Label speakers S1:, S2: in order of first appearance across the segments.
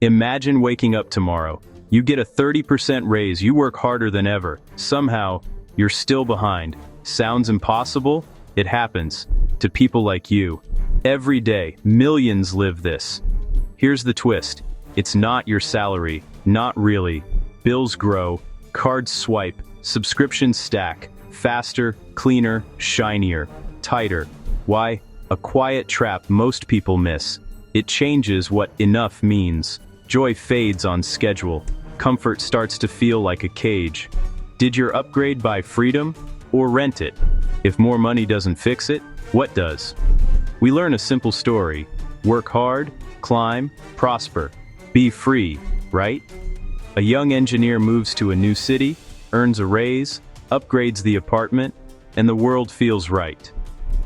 S1: Imagine waking up tomorrow. You get a 30% raise, you work harder than ever. Somehow, you're still behind. Sounds impossible? It happens. To people like you. Every day, millions live this. Here's the twist. It's not your salary. Not really. Bills grow, cards swipe, subscriptions stack. Faster, cleaner, shinier, tighter. Why? A quiet trap most people miss. It changes what enough means. Joy fades on schedule. Comfort starts to feel like a cage. Did your upgrade buy freedom or rent it? If more money doesn't fix it, what does? We learn a simple story. Work hard, climb, prosper. Be free, right? A young engineer moves to a new city, earns a raise, upgrades the apartment, and the world feels right.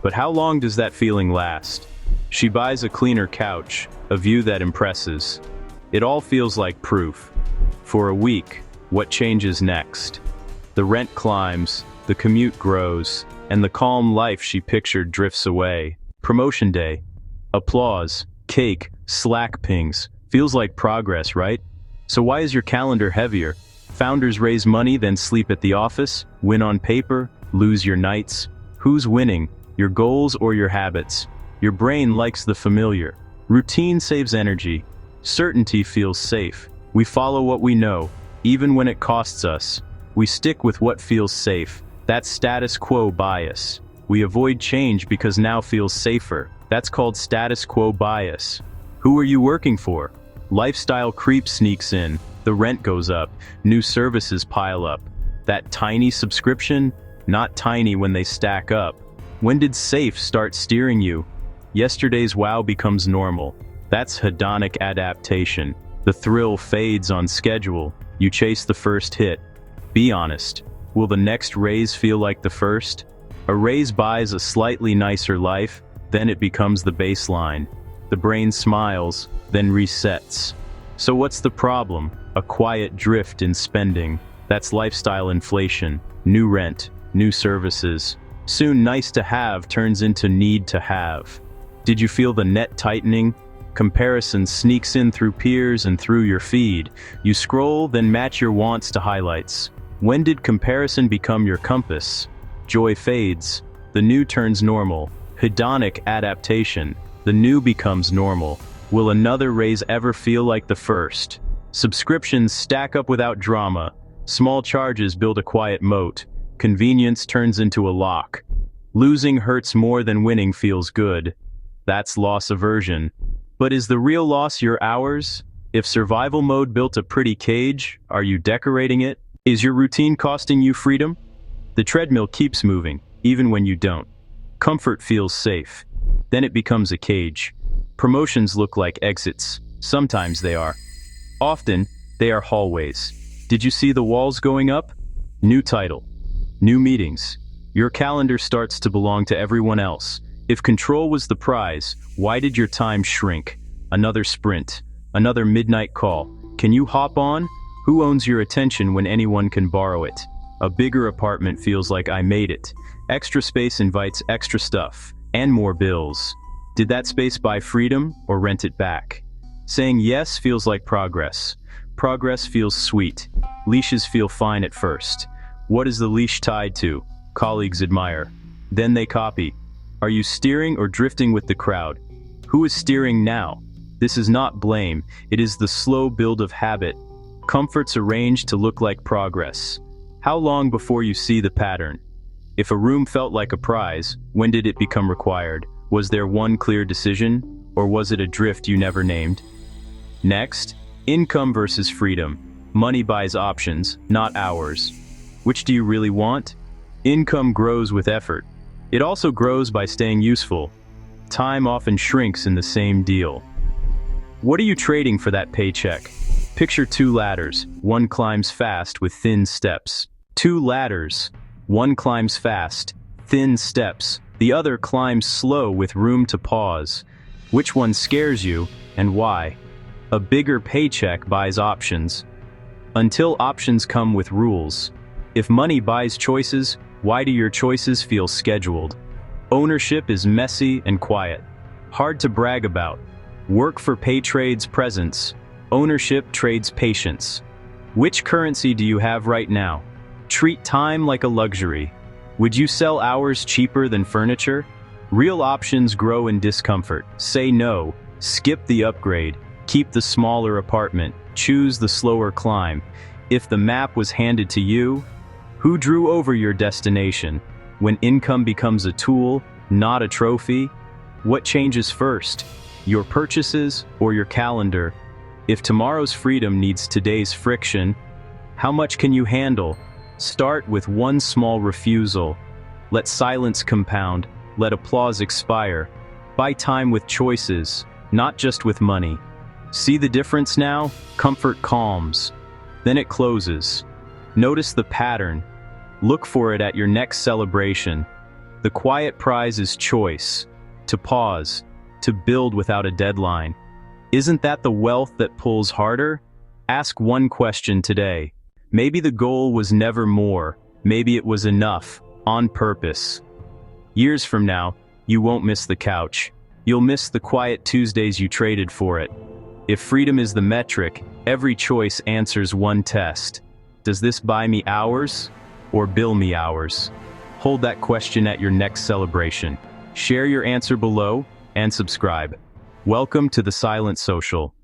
S1: But how long does that feeling last? She buys a cleaner couch, a view that impresses. It all feels like proof. For a week, what changes next? The rent climbs, the commute grows, and the calm life she pictured drifts away. Promotion day. Applause, cake, Slack pings. Feels like progress, right? So why is your calendar heavier? Founders raise money, then sleep at the office, win on paper, lose your nights. Who's winning? Your goals or your habits? Your brain likes the familiar. Routine saves energy. Certainty feels safe. We follow what we know, even when it costs us. We stick with what feels safe. That's status quo bias. We avoid change because now feels safer. That's called status quo bias. Who are you working for? Lifestyle creep sneaks in. The rent goes up. New services pile up. That tiny subscription? Not tiny when they stack up. When did safe start steering you? Yesterday's wow becomes normal. That's hedonic adaptation. The thrill fades on schedule. You chase the first hit. Be honest. Will the next raise feel like the first? A raise buys a slightly nicer life, then it becomes the baseline. The brain smiles, then resets. So what's the problem? A quiet drift in spending. That's lifestyle inflation. New rent, new services. Soon nice to have turns into need to have. Did you feel the net tightening? Comparison sneaks in through peers and through your feed. You scroll, then match your wants to highlights. When did comparison become your compass? Joy fades. The new turns normal. Hedonic adaptation. The new becomes normal. Will another raise ever feel like the first? Subscriptions stack up without drama. Small charges build a quiet moat. Convenience turns into a lock. Losing hurts more than winning feels good. That's loss aversion. But is the real loss your hours? If survival mode built a pretty cage, are you decorating it? Is your routine costing you freedom? The treadmill keeps moving, even when you don't. Comfort feels safe. Then it becomes a cage. Promotions look like exits. Sometimes they are. Often, they are hallways. Did you see the walls going up? New title. New meetings. Your calendar starts to belong to everyone else. If control was the prize, why did your time shrink? Another sprint. Another midnight call. Can you hop on? Who owns your attention when anyone can borrow it? A bigger apartment feels like I made it. Extra space invites extra stuff. And more bills. Did that space buy freedom or rent it back? Saying yes feels like progress. Progress feels sweet. Leashes feel fine at first. What is the leash tied to? Colleagues admire. Then they copy. Are you steering or drifting with the crowd? Who is steering now? This is not blame. It is the slow build of habit. Comforts arranged to look like progress. How long before you see the pattern? If a room felt like a prize, when did it become required? Was there one clear decision, or was it a drift you never named? Next, income versus freedom. Money buys options, not hours. Which do you really want? Income grows with effort. It also grows by staying useful. Time often shrinks in the same deal. What are you trading for that paycheck? Picture two ladders. One climbs fast with thin steps. Two ladders. One climbs fast, thin steps. The other climbs slow with room to pause. Which one scares you, and why? A bigger paycheck buys options. Until options come with rules. If money buys choices, why do your choices feel scheduled? Ownership is messy and quiet. Hard to brag about. Work for pay trades presence. Ownership trades patience. Which currency do you have right now? Treat time like a luxury. Would you sell hours cheaper than furniture? Real options grow in discomfort. Say no, skip the upgrade, keep the smaller apartment, choose the slower climb. If the map was handed to you, who drew over your destination? When income becomes a tool, not a trophy, what changes first? Your purchases or your calendar? If tomorrow's freedom needs today's friction, how much can you handle? Start with one small refusal. Let silence compound, let applause expire. Buy time with choices, not just with money. See the difference now? Comfort calms. Then it closes. Notice the pattern. Look for it at your next celebration. The quiet prize is choice. To pause. To build without a deadline. Isn't that the wealth that pulls harder? Ask one question today. Maybe the goal was never more. Maybe it was enough, on purpose. Years from now, you won't miss the couch. You'll miss the quiet Tuesdays you traded for it. If freedom is the metric, every choice answers one test. Does this buy me hours or bill me hours? Hold that question at your next celebration. Share your answer below and subscribe. Welcome to the Silent Social.